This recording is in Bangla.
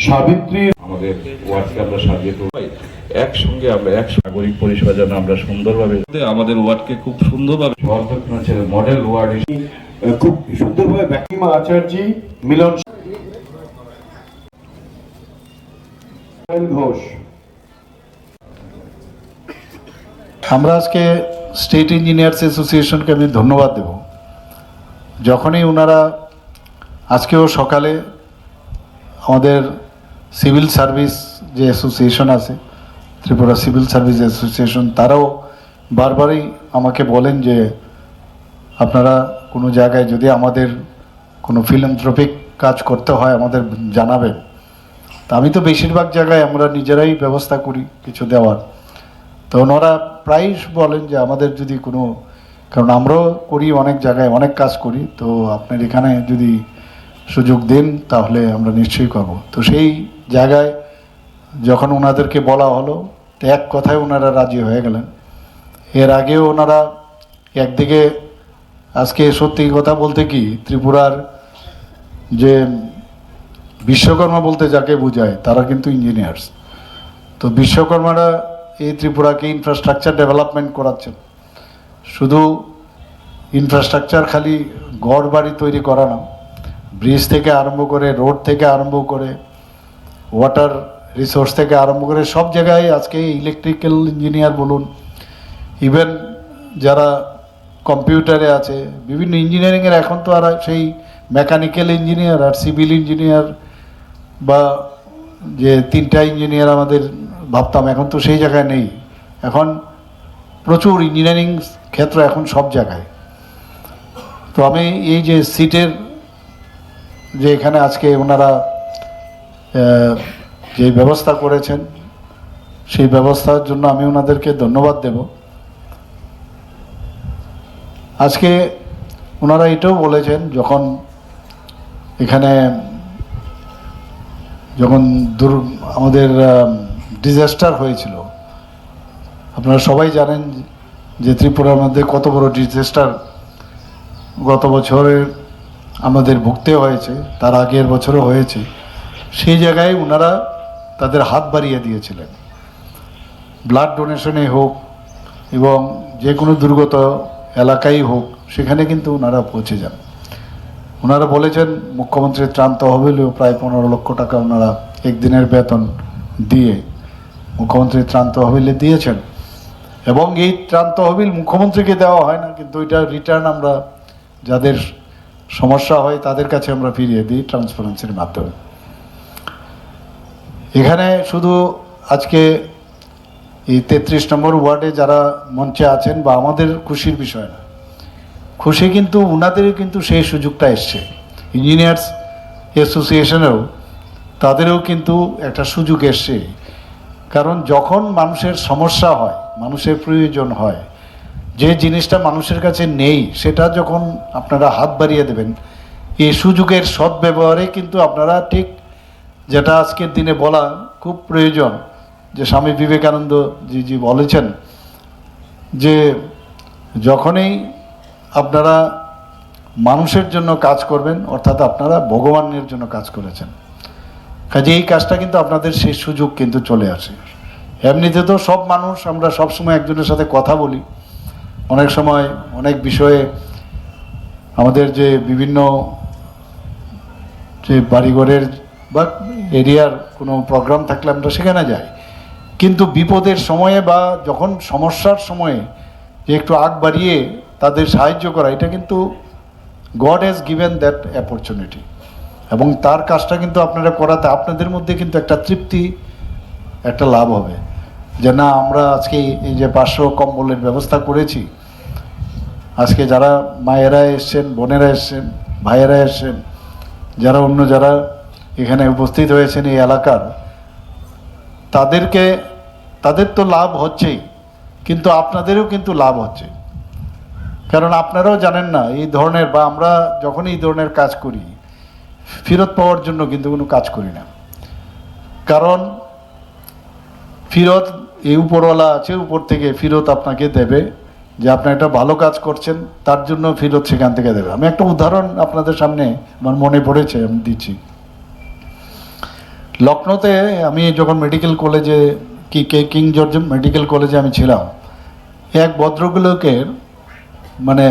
সাবিত্রী আমাদের ওয়ার্ডকে আমরা সাজিয়ে তুলি একসঙ্গে আমরা এক নাগরিক পরিষেবা যেন আমরা সুন্দরভাবে আমাদের ওয়ার্ডকে খুব সুন্দরভাবে মডেল ওয়ার্ড খুব সুন্দরভাবে ব্যাকিমা আচার্য মিলন ঘোষ। আমরা আজকে স্টেট ইঞ্জিনিয়ার্স অ্যাসোসিয়েশনকে আমি ধন্যবাদ দেব। যখনই ওনারা আজকেও সকালে আমাদের সিভিল সার্ভিস যে অ্যাসোসিয়েশন আছে, ত্রিপুরা সিভিল সার্ভিস অ্যাসোসিয়েশন, তারাও বারবারই আমাকে বলেন যে আপনারা কোনো জায়গায় যদি আমাদের কোনো ফিলান্থ্রপিক কাজ করতে হয় আমাদের জানাবেন। তা আমি তো বেশিরভাগ জায়গায় আমরা নিজেরাই ব্যবস্থা করি কিছু দেওয়ার। তো ওনারা প্রায়ই বলেন যে আমাদের যদি কোনো, কারণ আমরাও করি অনেক জায়গায় অনেক কাজ করি, তো আপনার এখানে যদি সুযোগ দিন তাহলে আমরা নিশ্চয়ই করব। তো সেই জায়গায় যখন ওনাদেরকে বলা হলো তো এক কথায় ওনারা রাজি হয়ে গেলেন। এর আগেও ওনারা একদিকে আজকে সত্যি কথা বলতে কি ত্রিপুরার যে বিশ্বকর্মা বলতে যাকে বোঝায় তারা কিন্তু ইঞ্জিনিয়ার্স। তো বিশ্বকর্মারা এই ত্রিপুরাকে ইনফ্রাস্ট্রাকচার ডেভেলপমেন্ট করাচ্ছেন। শুধু ইনফ্রাস্ট্রাকচার খালি ঘর বাড়ি তৈরি করা না, ব্রিজ থেকে আরম্ভ করে, রোড থেকে আরম্ভ করে, ওয়াটার রিসোর্স থেকে আরম্ভ করে সব জায়গায় আজকে ইলেকট্রিক্যাল ইঞ্জিনিয়ার বলুন, ইভেন যারা কম্পিউটারে আছে, বিভিন্ন ইঞ্জিনিয়ারিংয়ের এখন তো আর সেই মেকানিক্যাল ইঞ্জিনিয়ার আর সিভিল ইঞ্জিনিয়ার বা যে তিনটা ইঞ্জিনিয়ার আমাদের ভাবতাম, এখন তো সেই জায়গায় নেই। এখন প্রচুর ইঞ্জিনিয়ারিং ক্ষেত্র এখন সব জায়গায়। তো আমি এই যে সিটের যে এখানে আজকে ওনারা যে ব্যবস্থা করেছেন সেই ব্যবস্থার জন্য আমি ওনাদেরকে ধন্যবাদ দেব। আজকে ওনারা এটাও বলেছেন যখন এখানে আমাদের ডিজাস্টার হয়েছিল, আপনারা সবাই জানেন যে ত্রিপুরার মধ্যে কত বড় ডিজাস্টার গত বছরে আমাদের ভুগতে হয়েছে, তার আগের বছরও হয়েছে। সেই জায়গায় ওনারা তাদের হাত বাড়িয়ে দিয়েছিলেন, ব্লাড ডোনেশনে হোক এবং যে কোনো দুর্গত এলাকায় হোক সেখানে কিন্তু ওনারা পৌঁছে যান। ওনারা বলেছেন মুখ্যমন্ত্রীর ত্রাণ তহবিলেও প্রায় 15 লক্ষ টাকা ওনারা একদিনের বেতন দিয়ে মুখ্যমন্ত্রীর ত্রাণ তহবিলে দিয়েছেন। এবং এই ত্রাণ তহবিল মুখ্যমন্ত্রীকে দেওয়া হয় না, কিন্তু এটা রিটার্ন আমরা যাদের সমস্যা হয় তাদের কাছে আমরা ফিরিয়ে দিই ট্রান্সপারেন্সির মাধ্যমে। এখানে শুধু আজকে এই 33 নম্বর ওয়ার্ডে যারা মঞ্চে আছেন বা আমাদের খুশির বিষয় না, খুশি কিন্তু ওনাদেরও কিন্তু সেই সুযোগটা এসছে। ইঞ্জিনিয়ার্স অ্যাসোসিয়েশনেও তাদেরও কিন্তু একটা সুযোগ এসছে। কারণ যখন মানুষের সমস্যা হয়, মানুষের প্রয়োজন হয়, যে জিনিসটা মানুষের কাছে নেই সেটা যখন আপনারা হাত বাড়িয়ে দেবেন, এই সুযোগের সদ্ব্যবহারে কিন্তু আপনারা ঠিক যেটা আজকের দিনে বলা খুব প্রয়োজন, যে স্বামী বিবেকানন্দ জি বলেছেন যে যখনই আপনারা মানুষের জন্য কাজ করবেন অর্থাৎ আপনারা ভগবানের জন্য কাজ করেছেন। কাজে এই কাজটা কিন্তু আপনাদের সেই সুযোগ কিন্তু চলে আসে। এমনিতে তো সব মানুষ আমরা সবসময় একজনের সাথে কথা বলি, অনেক সময় অনেক বিষয়ে আমাদের যে বিভিন্ন যে বাড়িঘরের বা এরিয়ার কোনো প্রোগ্রাম থাকলে আমরা সেখানে যাই, কিন্তু বিপদের সময়ে বা যখন সমস্যার সময়ে যে একটু আগ বাড়িয়ে তাদের সাহায্য করা, এটা কিন্তু god has given that opportunity. এবং তার কাজটা কিন্তু আপনারা করাতে আপনাদের মধ্যে কিন্তু একটা তৃপ্তি, একটা লাভ হবে যে না আমরা আজকে এই যে 500 কম্বলের ব্যবস্থা করেছি, আজকে যারা মায়েরা এসছেন, বোনেরা এসছেন, ভাইয়েরা এসছেন, যারা অন্য যারা এখানে উপস্থিত হয়েছেন এই এলাকার, তাদের তো লাভ হচ্ছেই, কিন্তু আপনাদেরও কিন্তু লাভ হচ্ছে। কারণ আপনারাও জানেন না এই ধরনের, বা আমরা যখন এই ধরনের কাজ করি ফেরত পাওয়ার জন্য কিন্তু কোনো কাজ করি না। কারণ ফেরত এই উপরওয়ালা আছে, উপর থেকে ফেরত আপনাকে দেবে, যে আপনি একটা ভালো কাজ করছেন তার জন্য ফেরত সেখান থেকে দেবে। আমি একটা উদাহরণ আপনাদের সামনে আমার মনে পড়েছে, আমি দিচ্ছি। লখনৌতে আমি যখন মেডিকেল কলেজে কিং জর্জ মেডিকেল কলেজে আমি ছিলাম, এক ভদ্রলোকের মানে